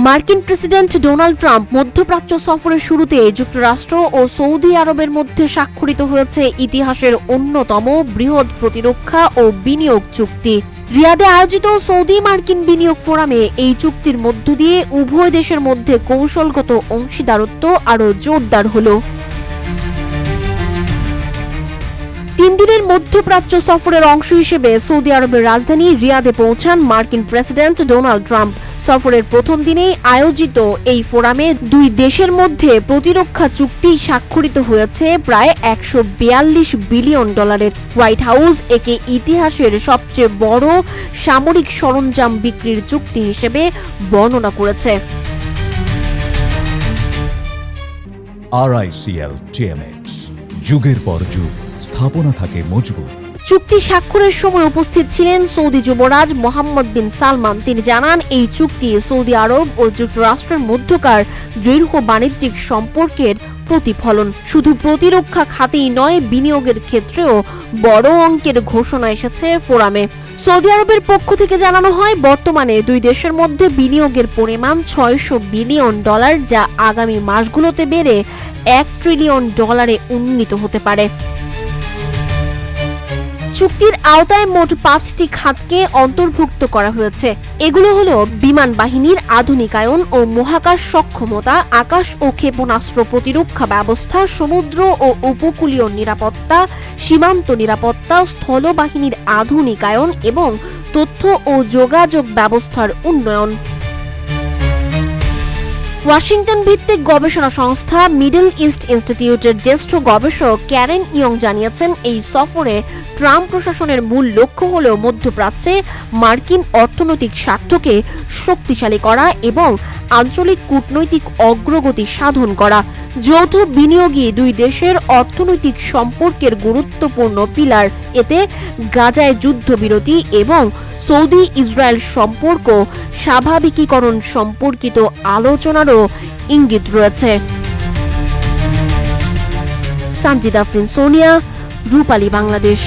মার্কিন president Donald Trump মধ্যপ্রাচ্য সফরের শুরুতে যুক্তরাষ্ট্র ও সৌদি আরবের মধ্যে স্বাক্ষরিত হয়েছে ইতিহাসের অন্যতম বৃহৎ প্রতিরক্ষা ও বিনিয়োগ চুক্তি। রিয়াদে আয়োজিত সৌদি মার্কিন বিনিয়োগ ফোরামে এই চুক্তির মধ্য দিয়ে উভয় দেশের মধ্যে কৌশলগত অংশীদারত্ব আরও জোরদার হলো। 3 দিনের মধ্যপ্রাচ্য সফরের অংশ হিসেবে সৌদি আরবের রাজধানী রিয়াদে পৌঁছান মার্কিন প্রেসিডেন্ট ডোনাল্ড ট্রাম্প। সফরের প্রথম দিনেই আয়োজিত এই ফোরামে দুই দেশের মধ্যে প্রতিরক্ষা চুক্তি স্বাক্ষরিত হয়েছে প্রায় $142 বিলিয়ন। হোয়াইট হাউস একে ইতিহাসের সবচেয়ে বড় সামরিক সরঞ্জাম বিক্রির চুক্তি হিসেবে বর্ণনা করেছে। RICL TMX, যুগের পর যুগ স্থাপনা থাকে মজবুত। চুক্তি স্বাক্ষরের সময় উপস্থিত ছিলেন সৌদি যুবরাজ মোহাম্মদ বিন সালমান। তিনি জানান, এই চুক্তি সৌদি আরব ও যুক্তরাষ্ট্রের মধ্যকার দীর্ঘ বাণিজ্যিক সম্পর্কের প্রতিফলন। শুধু প্রতিরক্ষা খাতেই নয়, বিনিয়োগের ক্ষেত্রেও বড় অঙ্কের ঘোষণা এসেছে ফোরামে। সৌদি আরবের পক্ষ থেকে জানানো হয়, বর্তমানে দুই দেশের মধ্যে বিনিয়োগের পরিমাণ $600 বিলিয়ন, যা আগামী মাসগুলোতে বেড়ে $1 ট্রিলিয়ন উন্নীত হতে পারে। চুক্তির আওতায় মোট 5টি খাতকে অন্তর্ভুক্ত করা হয়েছে। এগুলো হলো বিমান বাহিনীর আধুনিকায়ন ও মহাকাশ সক্ষমতা, আকাশ ও ক্ষেপণাস্ত্র প্রতিরক্ষা ব্যবস্থা, সমুদ্র ও উপকূলীয় নিরাপত্তা, সীমান্ত নিরাপত্তা, স্থলবাহিনীর আধুনিকায়ন এবং তথ্য ও যোগাযোগ ব্যবস্থার উন্নয়ন। ওয়াশিংটন ভিত্তিক গবেষণা সংস্থা মিডল ইস্ট ইনস্টিটিউটের জ্যেষ্ঠ গবেষক ক্যারেন ইয়ং জানিয়েছেন, এই সফরে ট্রাম্প প্রশাসনের মূল লক্ষ্য হল মধ্যপ্রাচ্যে মার্কিন অর্থনৈতিক স্বার্থকে শক্তিশালী করা এবং আঞ্চলিক কূটনৈতিক অগ্রগতি সাধন করা। যৌথ বিনিয়োগই দুই দেশের অর্থনৈতিক সম্পর্কের গুরুত্বপূর্ণ পিলার। এতে গাজায় যুদ্ধবিরতি এবং সৌদি ইসরায়েল সম্পর্ক স্বাভাবিকীকরণ সম্পর্কিত আলোচনারও ইঙ্গিত রয়েছে। সানজিদা আফরিন, সোনিয়া, রূপালী, বাংলাদেশ।